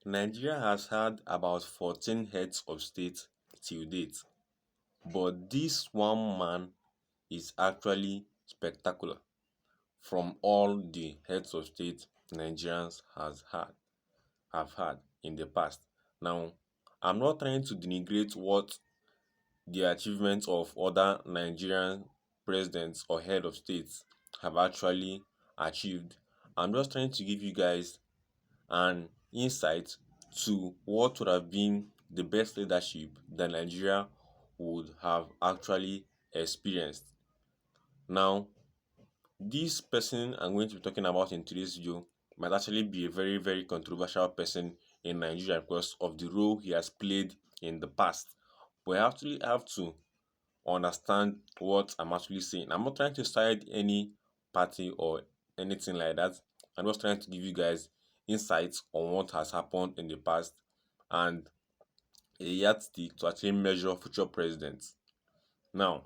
Nigeria has had about 14 heads of state till date, but this one man is actually spectacular from all the heads of state Nigerians have had in the past. Now, I'm not trying to denigrate what the achievements of other Nigerian presidents or head of states have actually achieved. I'm just trying to give you guys an insight to what would have been the best leadership that Nigeria would have actually experienced. Now, this person I'm going to be talking about in today's video might actually be a very, very controversial person in Nigeria because of the role he has played in the past. But I actually have to understand what I'm actually saying. I'm not trying to side any party or anything like that. I'm just trying to give you guys insights on what has happened in the past and a yardstick to actually measure future presidents. Now,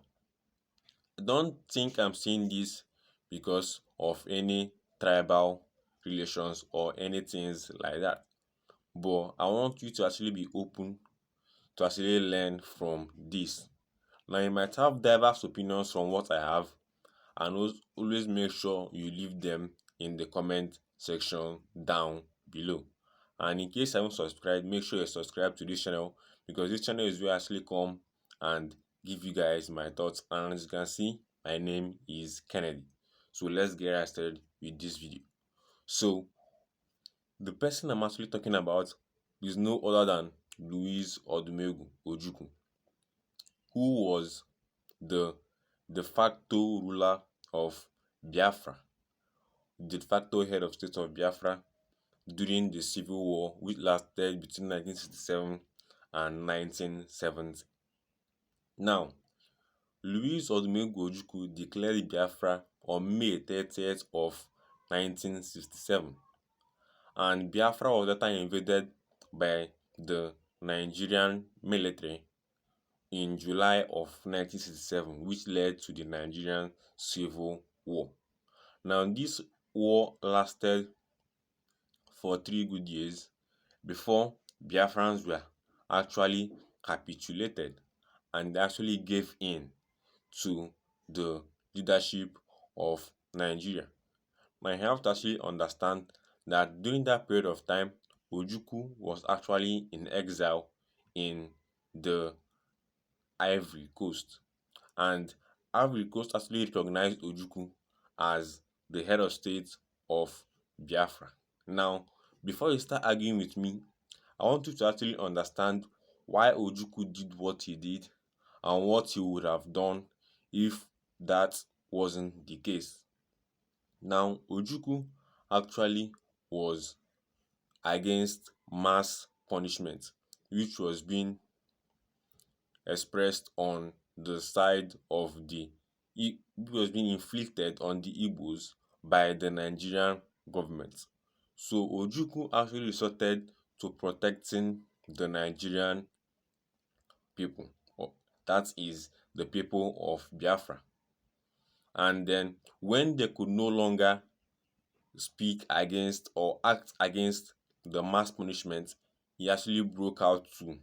I don't think I'm saying this because of any tribal relations or anything like that. But I want you to actually be open to actually learn from this. Now, you might have diverse opinions from what I have, and always make sure you leave them in the comment section down below. And in case you haven't subscribed, make sure you subscribe to this channel because this channel is where I actually come and give you guys my thoughts. And as you can see, my name is Kennedy. So let's get started with this video. So the person I'm actually talking about is no other than Louis Odumegwu Ojukwu, who was the de facto ruler of Biafra, the de facto head of state of Biafra during the civil war which lasted between 1967 and 1970. Now, Louis Odumegwu Ojukwu declared Biafra on May 30th of 1967, and Biafra was that time invaded by the Nigerian military in July of 1967, which led to the Nigerian Civil War. Now, this war lasted for 3 good years before Biafrans were actually capitulated and actually gave in to the leadership of Nigeria. Now, you have to actually understand that during that period of time, Ojukwu was actually in exile in the Ivory Coast, and Ivory Coast actually recognized Ojukwu as the head of state of Biafra. Now, before you start arguing with me, I want you to actually understand why Ojukwu did what he did and what he would have done if that wasn't the case. Now, Ojukwu actually was against mass punishment, which was being expressed on the side of the it was being inflicted on the Igbos by the Nigerian government. So Ojukwu actually resorted to protecting the Nigerian people, or that is the people of Biafra. And then when they could no longer speak against or act against the mass punishment, he actually broke out to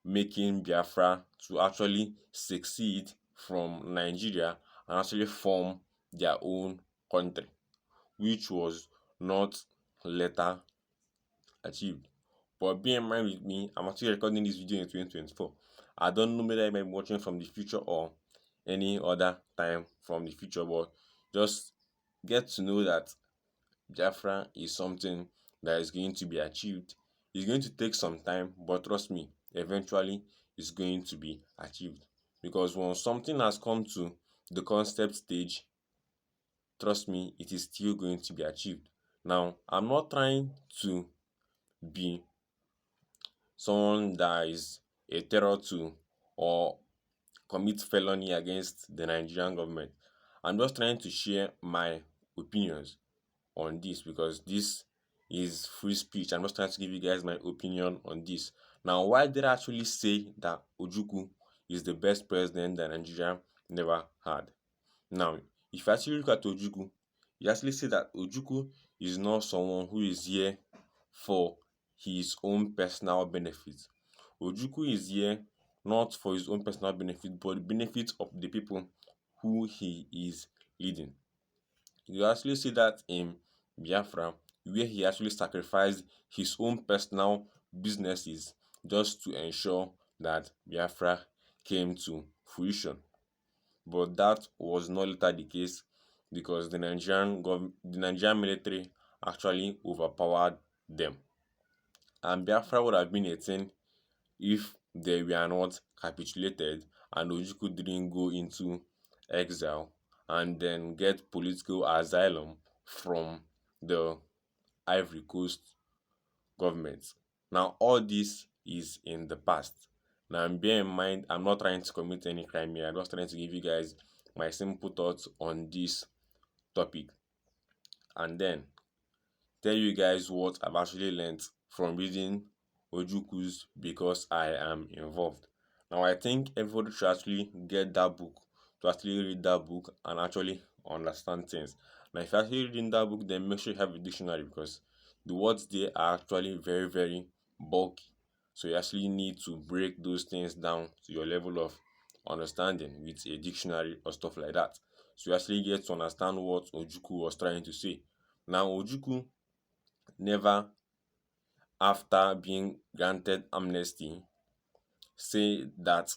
making Biafra to actually succeed from Nigeria and actually form their own country, which was not later achieved. But bear in mind with me, I'm actually recording this video in 2024. I don't know whether I might be watching from the future or any other time from the future, but just get to know that Biafra is something that is going to be achieved. It's going to take some time, but trust me, eventually it's going to be achieved. Because once something has come to the concept stage, trust me, it is still going to be achieved. Now, I'm not trying to be someone that is a terror to or commit felony against the Nigerian government. I'm just trying to share my opinions on this because this is free speech. I'm just trying to give you guys my opinion on this. Now, why did I actually say that Ojukwu is the best president that Nigeria never had? Now, if you actually look at Ojukwu, you actually see that Ojukwu is not someone who is here for his own personal benefit. Ojukwu is here not for his own personal benefit, but the benefit of the people who he is leading. You actually see that in Biafra, where he actually sacrificed his own personal businesses just to ensure that Biafra came to fruition. But that was not later the case because the Nigerian military actually overpowered them. And Biafra would have been a thing if they were not capitulated and Ojukwu didn't go into exile and then get political asylum from the Ivory Coast government. Now, all this is in the past. Now, bear in mind, I'm not trying to commit any crime here. I'm just trying to give you guys my simple thoughts on this topic and then tell you guys what I've actually learned from reading Ojukwu's Because I Am Involved. Now, I think everybody should actually get that book, to actually read that book and actually understand things. Now, if you're actually reading that book, then make sure you have a dictionary because the words there are actually very, very bulky. So you actually need to break those things down to your level of understanding with a dictionary or stuff like that. So you actually get to understand what Ojukwu was trying to say. Now, Ojukwu never, after being granted amnesty, say that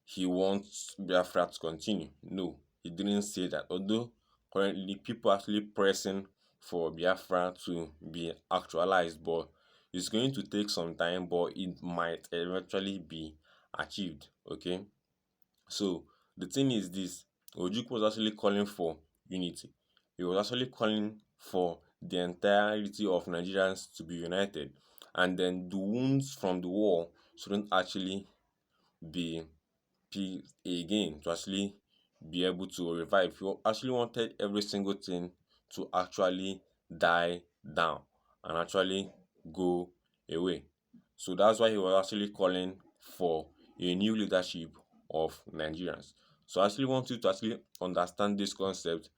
he wants Biafra to continue. No, he didn't say that. Although currently people are actually pressing for Biafra to be actualized, but it's going to take some time, but it might eventually be achieved. Okay, so the thing is this: Ojukwu was actually calling for unity. He was actually calling for the entirety of Nigerians to be united, and then the wounds from the war shouldn't actually be again to actually be able to revive. He actually wanted every single thing to actually die down and actually go away. So that's why he was actually calling for a new leadership of Nigerians. So I actually want you to actually understand this concept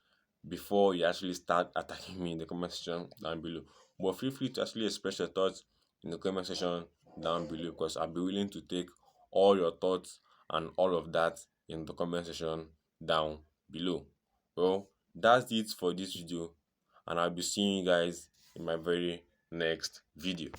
before you actually start attacking me in the comment section down below. But feel free to actually express your thoughts in the comment section down below because I'll be willing to take all your thoughts and all of that in the comment section down below. Well, that's it for this video, and I'll be seeing you guys in my very next video.